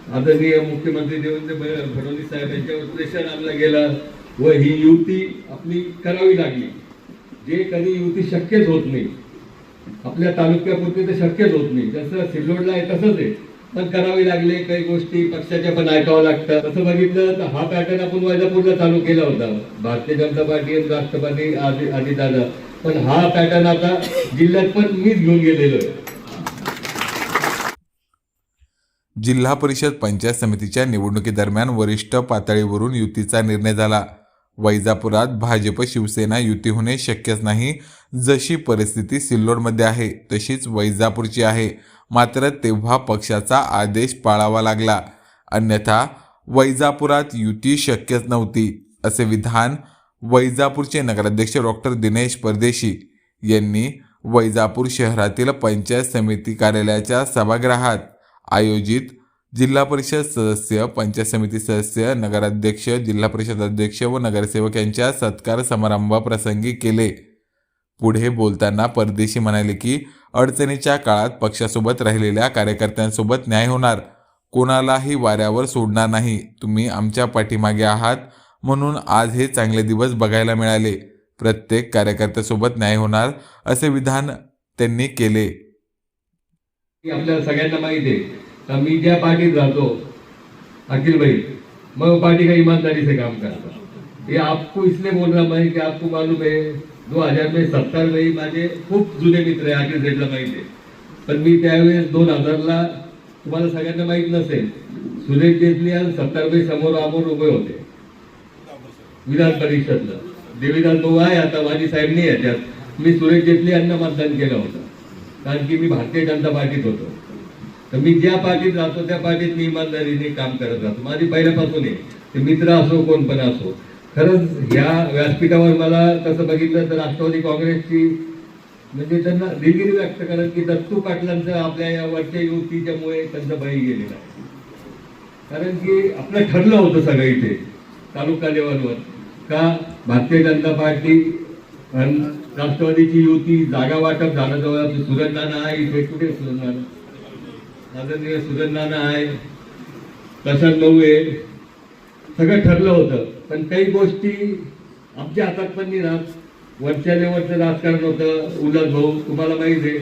आदरणीय मुख्यमंत्री देवेंद्र फडणवीस साहेब यांच्यावर प्रेशर आणलं गेलं व ही युती आपली करावी लागली। जे कधी युती शक्यच होत नाही, आपल्या तालुक्यापुरती तर शक्यच होत नाही, जसं सिल्लोडला आहे तसंच आहे, पण करावी लागले। काही गोष्टी पक्षाच्या पण ऐकावं लागतं। तसं बघितलं तर हा पॅटर्न आपण वैजापूरला चालू केला होता, भारतीय जनता पार्टी आणि राष्ट्रवादी अजितदादा, पण हा पॅटर्न आता जिल्ह्यात पण मीच घेऊन गेलेलो आहे। जिल्हा परिषद पंचायत समितीच्या निवडणुकीदरम्यान वरिष्ठ पातळीवरून युतीचा निर्णय झाला। वैजापुरात भाजप शिवसेना युती होणे शक्यच नाही। जशी परिस्थिती सिल्लोडमध्ये आहे तशीच वैजापूरची आहे, मात्र तेव्हा पक्षाचा आदेश पाळावा लागला, अन्यथा वैजापुरात युती शक्यच नव्हती, असे विधान वैजापूरचे नगराध्यक्ष डॉक्टर दिनेश परदेशी यांनी वैजापूर शहरातील पंचायत समिती कार्यालयाच्या सभागृहात आयोजित जिल्हा परिषद सदस्य, पंचायत समिती सदस्य, नगराध्यक्ष, जिल्हा परिषद अध्यक्ष व नगरसेवक यांच्या सत्कार समारंभाप्रसंगी केले। पुढे बोलताना परदेशी म्हणाले की अडचणीच्या काळात पक्षासोबत राहिलेल्या कार्यकर्त्यांसोबत न्याय होणार, कोणालाही वाऱ्यावर सोडणार नाही। तुम्ही आमच्या पाठीमागे आहात म्हणून आज हे चांगले दिवस बघायला मिळाले। प्रत्येक कार्यकर्त्यासोबत न्याय होणार, असे विधान त्यांनी केले। आपल्याला सगळ्यांना माहिती आहे का मी ज्या पार्टीत राहतो अखिल भाई, मैं पार्टी का ईमानदारी से काम करता। ये आपको इसलिए बोल रहा मैं कि आपको मालूम है 2000 में 70 में माझे खूप जुने मित्र आहे, अखिल भाईला माहिती आहे, पण मी त्यावेळेस 2000ला तुम्हाला सगळ्यांना माहित नसेल, सुरेश जेटली आणि 70 भाई समोर आमोर उभे होते विधान परिषदला। देवीदास भाऊ आहे आता, माझी साहेब नाही याच्यात, मी सुरेश जेटली यांना मतदान केलं होतं, कारण की मी भारतीय जनता पार्टीत होतो। तर मी ज्या पार्टीत राहतो त्या पार्टीत मी इमानदारीने काम करत राहतो, माझी पहिल्यापासून आहे, ते मित्र असो कोण पण असो। खरंच या व्यासपीठावर मला तसं बघितलं तर राष्ट्रवादी काँग्रेसची म्हणजे त्यांना दिलगिरी व्यक्त करत की दत्तू पाटलांचं आपल्या या वरच्या युतीच्यामुळे त्यांचं बळी गेलेलं आहे, कारण की आपलं ठरलं होतं सगळं इथे तालुका लेवलवर का भारतीय जनता पार्टी आणि राष्ट्रवादीची युती, जागा वाटप झालं जवळ, सुरंदाना आहे इथे, कुठे सुरंदाना, आदरणीय सुरंदाना आहे, प्रशांत भाऊ आहे, सगळं ठरलं होतं, पण काही गोष्टी आमच्या हातात पण नाही राहत। वरच्या लेवलचं राजकारण होतं। उल्हास भाऊ तुम्हाला माहिती आहे,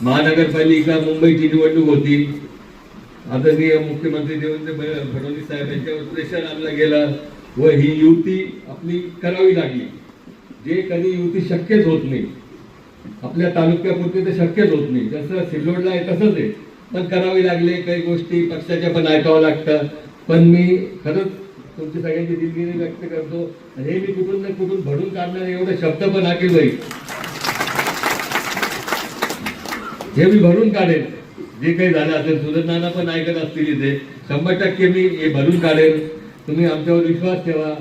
महानगरपालिका मुंबईची निवडणूक होती, आदरणीय मुख्यमंत्री देवेंद्र फडणवीस साहेब यांच्यावर प्रेशर आणलं गेलं व ही युती आपली करावी लागली। जे कधी युती शक्यच होत नाही, आपल्या तालुक्यापुरती तर शक्यच होत नाही, जसं सिल्लोडला आहे तसंच आहे, पण करावी लागले। काही गोष्टी पक्षाच्या पण ऐकावं लागतं, पण मी खरंच तुमची सगळ्यांची दिलगिरी व्यक्त करतो। हे मी कुठून ना कुठून भरून काढणार एवढे शब्द पण अखिल भाई, हे मी भरून काढेल, जे काही झालं असेल सुरंदाना पण ऐकत असतील इथे, 100% मी हे भरून काढेल, तुम्ही आमच्यावर विश्वास ठेवा।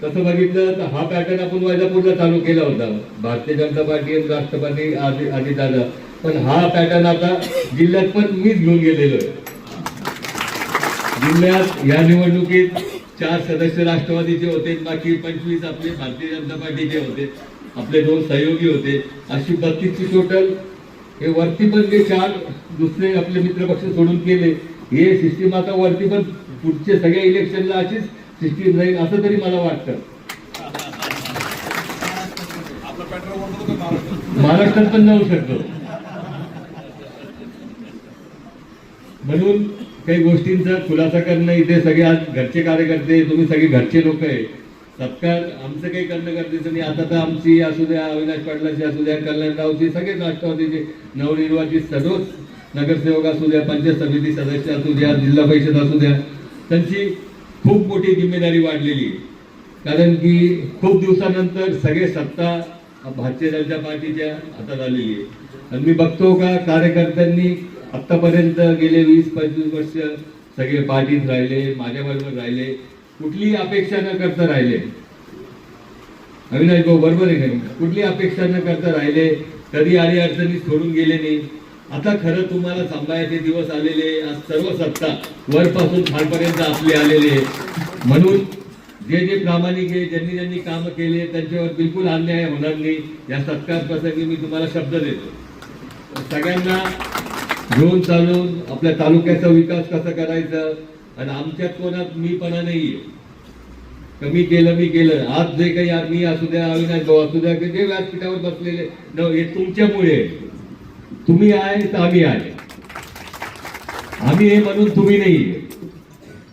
तसं बघितलं तर हा पॅटर्न आपण वैजापूरला चालू केला होता, भारतीय जनता पार्टी आणि राष्ट्रवादी अजितदादा, पण हा पॅटर्न आता जिल्ह्यात पण मीच घेऊन गेलेलो आहे। जिल्ह्यात या निवडणुकीत 4 सदस्य राष्ट्रवादीचे होते, बाकी 25 आपले भारतीय जनता पार्टीचे होते, आपले 2 सहयोगी होते, अशी 32ची टोटल। हे वरती पण जे 4 दुसरे आपले मित्रपक्ष सोडून केले, हे सिस्टीम आता वरती पण पुढचे सगळ्या इलेक्शनला अशीच सिस्टीम राहील असं तरी मला वाटतं। महाराष्ट्रात पण जाऊ शकतो, म्हणून काही गोष्टींचा खुलासा करणं, इथे सगळे आज घरचे कार्यकर्ते, तुम्ही सगळे घरचे लोक आहे, सत्कार आमचं काही करणं गरजेचं नाही। आता तर आमची असू द्या, अविनाश पाटलाची असू द्या, कल्याणरावची, सगळेच राष्ट्रवादीचे नवनिर्वाचित सर्वच नगरसेवक असू द्या, पंचायत समिती सदस्य असू द्या, जिल्हा परिषद असू द्या, त्यांची खूप मोठी जिम्मेदारी वाढलेली आहे, कारण की खूप दिवसानंतर सगळे सत्ता भारतीय जनता पार्टीच्या हातात आलेली आहे। आणि मी बघतो का कार्यकर्त्यांनी आतापर्यंत गेले 20-25 वर्ष सगळे पार्टीत राहिले, माझ्याबरोबर राहिले, कुठलीही अपेक्षा न करता राहिले। अविनाश भाऊ बरोबर आहे का, कुठली अपेक्षा न करता राहिले, कधी आडी अडचणी सोडून गेले नाही। आता खरं तुम्हाला सांभाळायचे दिवस आलेले, आज सर्व सत्ता वरपासून खालपर्यंत आपले आलेले, म्हणून जे जे प्रामाणिक आहे, ज्यांनी ज्यांनी काम केले त्यांच्यावर बिलकुल अन्याय होणार नाही। या सत्कार प्रसंगी मी तुम्हाला शब्द देतो, सगळ्यांना घेऊन चालून आपल्या तालुक्याचा विकास कसा करायचा, आणि आमच्यात कोणात मीपणा नाहीये. मी केलं आज जे काही मी असू द्या, अविनाश भाऊ असू द्या, जे व्यासपीठावर बसलेले हे तुमच्यामुळे. तुम्ही आहे तर आम्ही आहे. आम्ही हे म्हणून तुम्ही नाहीये.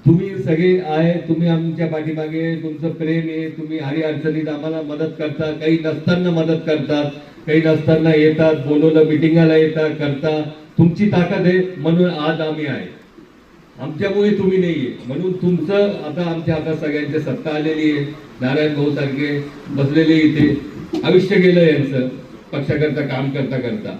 तुम्ही सगळे आहे. तुम्ही आमच्या पाठीमागे, तुमचं प्रेम आहे. तुम्ही हरी अडचणीत आम्हाला मदत करता, काही नसताना मदत करतात, काही नसताना येतात, बोलवलं मिटिंगाला येतात, करता. तुमची ताकद आहे म्हणून आज आम्ही आहे. आमच्यामुळे तुम्ही नाहीये म्हणून तुमचं आता आमच्या हातात सगळ्यांची सत्ता आलेली आहे. नारायण भाऊ सारखे बसलेले इथे, आयुष्य गेलं यांचं पक्षाकरता काम करता करता.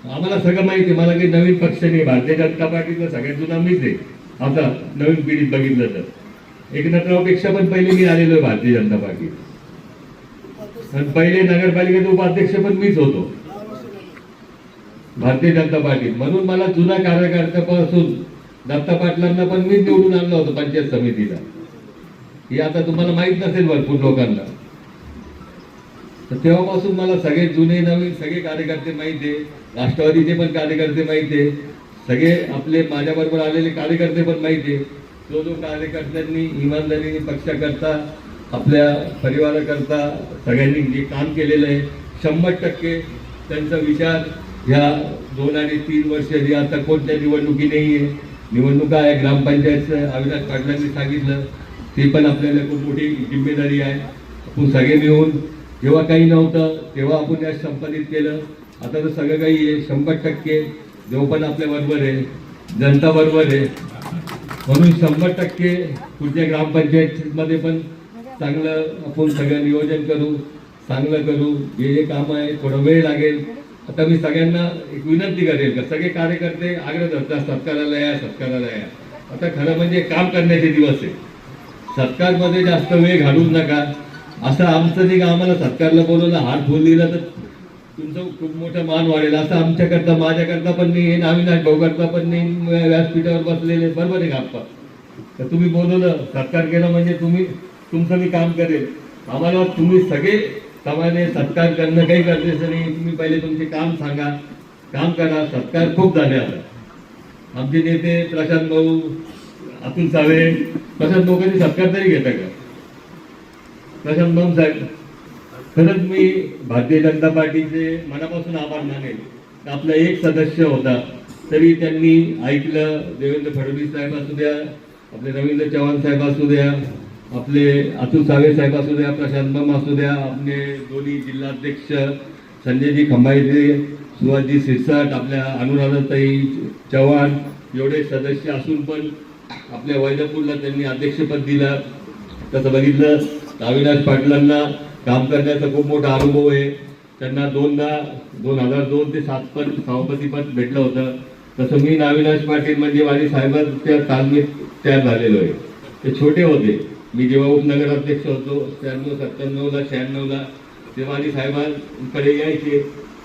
आम्हाला सगळं माहिती आहे. मला काही नवीन पक्ष नाही. भारतीय जनता पार्टीचा सगळ्यात जुना मीच आहे. आता नवीन पिढीत बघितलं तर एकनाथरावपेक्षा पण पहिले मी आलेलो आहे भारतीय जनता पार्टी. आणि पहिले नगरपालिकेचे उपाध्यक्ष पण मीच होतो भारतीय जनता पार्टीत. म्हणून मला जुना कार्यकर्त्यापासून दत्ता पाटलांना पण मी निवडून आणलं होतं पंचायत समितीला. हे आता तुम्हाला माहित नसेल भरपूर लोकांना. तर तेव्हापासून मला सगळे जुने नवीन सगळे कार्यकर्ते माहिती आहे. राष्ट्रवादीचे पण कार्यकर्ते माहिती आहे. सगळे आपले माझ्याबरोबर आलेले कार्यकर्ते पण माहिती आहे. जो कार्यकर्त्यांनी इमानदारीने पक्षाकरता, आपल्या परिवाराकरता सगळ्यांनी जे काम केलेलं आहे 100% त्यांचा विचार ह्या 2 आणि 3 वर्ष जे आता कोणत्या निवडणुकी नाही आहे. निवडणुका आहे ग्रामपंचायतचं, अविनाश पाटलांनी सांगितलं. ते पण आपल्याला खूप मोठी जिम्मेदारी आहे. आपण सगळे मिळून, जेव्हा काही नव्हतं तेव्हा आपण या संपादित केलं. आता तर सगळं काही आहे. 100% देव पण आपल्या बरोबर आहे, जनता बरोबर आहे. म्हणून 100% पुढच्या ग्रामपंचायतीमध्ये पण चांगलं आपण सगळं नियोजन करू, चांगलं करू. जे काम आहे थोडं वेळ लागेल. आता मी सगळ्यांना एक विनंती करेल का सगळे कार्यकर्ते आग्रह धरतात सत्काराला या, सत्काराला या. आता खरं म्हणजे काम करण्याचे दिवस आहे. सत्कारमध्ये जास्त वेळ घालवू नका. असं आमचं जे आम्हाला सत्कारला बोलवलं, हात फुल दिला तर तुमचं खूप मोठं मान वाढेल. असं आमच्याकरता, माझ्याकरता पण नाही, अविनाश भाऊ करता पण नाही. व्यासपीठावर बसलेले बरोबर आहे का आप्पा? तर तुम्ही बोलवलं, सत्कार केला म्हणजे तुमचं मी काम करेल. आम्हाला तुम्ही सगळे समाने सत्कार करणं काही गरजेचं नाही. तुम्ही पहिले तुमचे काम सांगा, काम करा. सत्कार खूप झाले आता. आमचे नेते प्रशांत भाऊ, अतुल सावे. प्रशांत भाऊ कधी सत्कार तरी घेता का? प्रशांत भाऊ साहेब, खरंच मी भारतीय जनता पार्टीचे मनापासून आभार मानेल. आपला एक सदस्य होता तरी त्यांनी ऐकलं. देवेंद्र फडणवीस साहेब असू द्या, आपले रवींद्र चव्हाण साहेब असू द्या, आपले अतुल सावे साहेब असू द्या, प्रशांत बम असू द्या, आपले दोन्ही जिल्हाध्यक्ष संजयजी खंबाईजी, सुभाषजी सिरसाट, आपल्या अनुराधाताई चव्हाण, एवढे सदस्य असून पण आपल्या वैजापूरला त्यांनी अध्यक्षपद दिलं. तसं बघितलं तर अविनाश पाटलांना काम करण्याचा खूप मोठा अनुभव आहे. त्यांना 2002 ते 7 पण सभापतीपद भेटलं होतं. तसं मी अविनाश पाटील म्हणजे माझी साहेबांच्या तालमीत तयार झालेलो आहे. ते छोटे होते. मी जेव्हा उपनगराध्यक्ष होतो 97ला 96ला, तेव्हा माझी साहेबांकडे यायचे.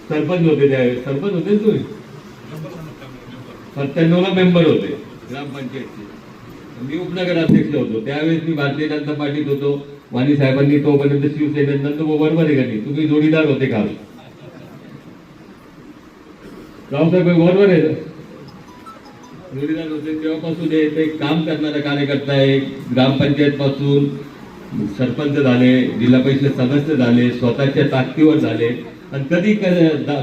सरपंच होते त्यावेळेस. सरपंच होते तुम्ही? 97ला मेंबर होते ग्रामपंचायतचे. मी उपनगराध्यक्ष होतो त्यावेळेस. मी भारतीय जनता पार्टीत होतो. वाणी साहेबांनी तोपर्यंत शिवसेनेत, नंतर बरोबर आहे का नाही? तुम्ही जोडीदार होते काल. रावसाहेब बरोबर आहे, जोडीदार होते. तेव्हापासून ते काम करणारा कार्यकर्ता आहे. ग्रामपंचायत पासून सरपंच झाले, जिल्हा परिषद सदस्य झाले, स्वतःच्या ताकदीवर झाले. आणि कधी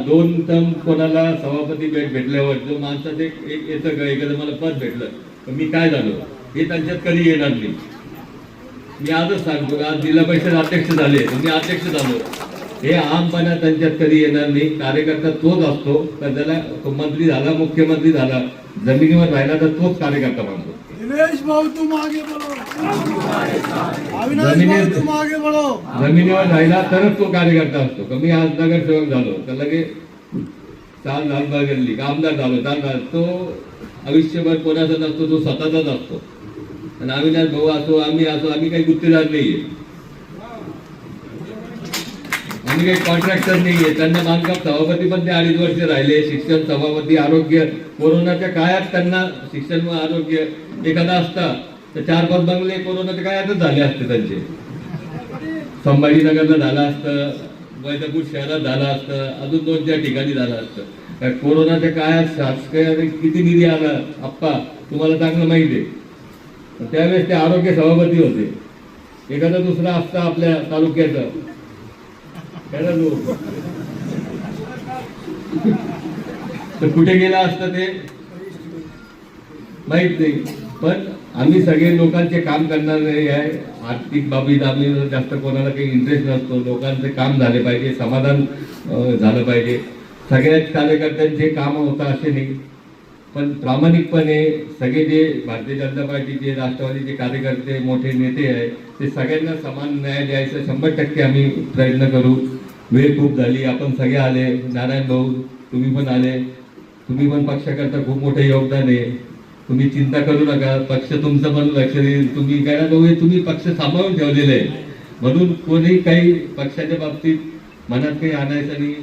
2 टर्म कोणाला सभापती भेटल्यावर जो माणसाचं एक येतं का, एखादं मला पद भेटलं तर मी काय झालो हे त्यांच्यात कधी येणार नाही. मी आजच सांगतो, आज जिल्हा परिषद अध्यक्ष झाले, मी अध्यक्ष झालो, हे आमपणा त्यांच्यात कधी येणार नाही. कार्यकर्ता तोच असतो तर त्याला मंत्री झाला, मुख्यमंत्री झाला, जमिनीवर राहिला तर तोच कार्यकर्ता मानतो. जमिनीवर राहिला तरच तो कार्यकर्ता असतो. कमी आज नगरसेवक झालो तर लगे चाल बघितली, आमदार झालो चाल, तो आयुष्यभर कोणाचा नसतो, तो स्वतःचाच असतो. आणि अविनाश भाऊ असो, आम्ही काही गुत्तेदार नाहीये, आम्ही काही कॉन्ट्रॅक्टर नाहीये. त्यांना बांधकाम सभापती पण ते 2.5 वर्ष राहिले. शिक्षण सभापती, आरोग्य, कोरोनाच्या काळात त्यांना शिक्षण व आरोग्य एखादा असता तर 4-5 बंगले कोरोनाच्या काळातच झाले असते त्यांचे. संभाजीनगरला झालं असतं, वैजापूर शहरात झालं असतं, अजून 2-4 ठिकाणी झालं असतं. कोरोनाच्या काळात शासकीय किती निधी आला आप्पा तुम्हाला चांगलं माहिती आहे. त्यावेळेस ते आरोग्य सभापती होते. एखादा दुसरा असता आपल्या तालुक्याचा त्याला तर कुठे गेला असतं ते माहित नाही. पण आम्ही सगळे लोकांचे काम करणारे आहे. आर्थिक बाबीत आम्ही जास्त कोणाला काही इंटरेस्ट नसतो. लोकांचे काम झाले पाहिजे, समाधान झालं पाहिजे. सगळ्याच कार्यकर्त्यांचे काम होतं असे नाही, पण प्रामाणिकपणे सगळे जे भारतीय जनता पार्टीचे, राष्ट्रवादीचे कार्यकर्ते, मोठे नेते आहेत, ते सगळ्यांना समान न्याय द्यायचा 100% आम्ही प्रयत्न करू. वेळ खूप झाली, आपण सगळे आले. नारायण भाऊ तुम्ही पण आले, तुम्ही पण पक्षाकरता खूप मोठे योगदान आहे. तुम्ही चिंता करू नका, पक्ष तुमचं पण लक्ष देईल. तुम्ही काय ना तुम्ही पक्ष सांभाळून ठेवलेले आहे, म्हणून कोणी काही पक्षाच्या बाबतीत मनात काही आणायचं नाही.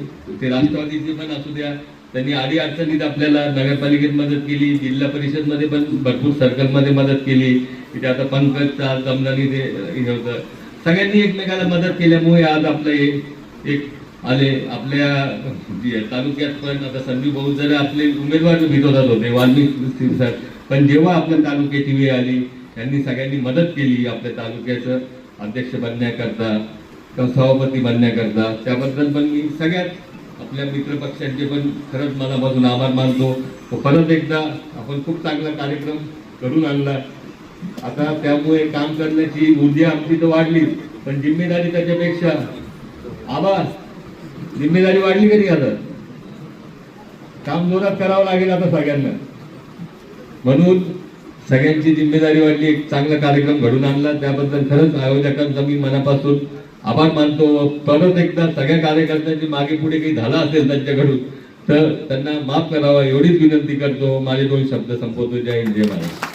ते राष्ट्रवादीचे पण असू द्या, त्यांनी आडी अडचणीत आपल्याला नगरपालिकेत मदत केली, जिल्हा परिषदमध्ये पण भरपूर सर्कलमध्ये मदत केली. तिथे आता पंकजचा जमदानी ते हे होतं. सगळ्यांनी एकमेकाला मदत केल्यामुळे आज आपलं एक आले. आपल्या तालुक्यात पण आता संदीप भाऊ जर आपले उमेदवार विरोधात होते वाल्मिक सर, पण जेव्हा आपल्या तालुक्याची वेळ आली त्यांनी सगळ्यांनी मदत केली आपल्या तालुक्याचं अध्यक्ष बनण्याकरता किंवा सभापती बनण्याकरता. त्याबद्दल पण मी सगळ्यात आपल्या मित्रपक्षांचे पण खरंच मनापासून आभार मानतो. परत एकदा आपण खूप चांगला कार्यक्रम करून आणला. आता त्यामुळे काम करण्याची ऊर्जा आमची तर वाढली, पण जिम्मेदारी त्याच्यापेक्षा जिम्मेदारी वाढली कधी. आता काम जोरात करावं लागेल आता सगळ्यांना, म्हणून सगळ्यांची जिम्मेदारी वाढली. एक चांगला कार्यक्रम घडून आणला, त्याबद्दल खरंच आयोजकांचा मी मनापासून आभार मानतो. परत एकदा सगळ्या कार्यकर्त्यांची मागे पुढे काही झालं असेल त्यांच्याकडून तर त्यांना माफ करावा एवढीच विनंती करतो. माझे 2 शब्द संपवतो. जय हिंद, जय महाराष्ट्र.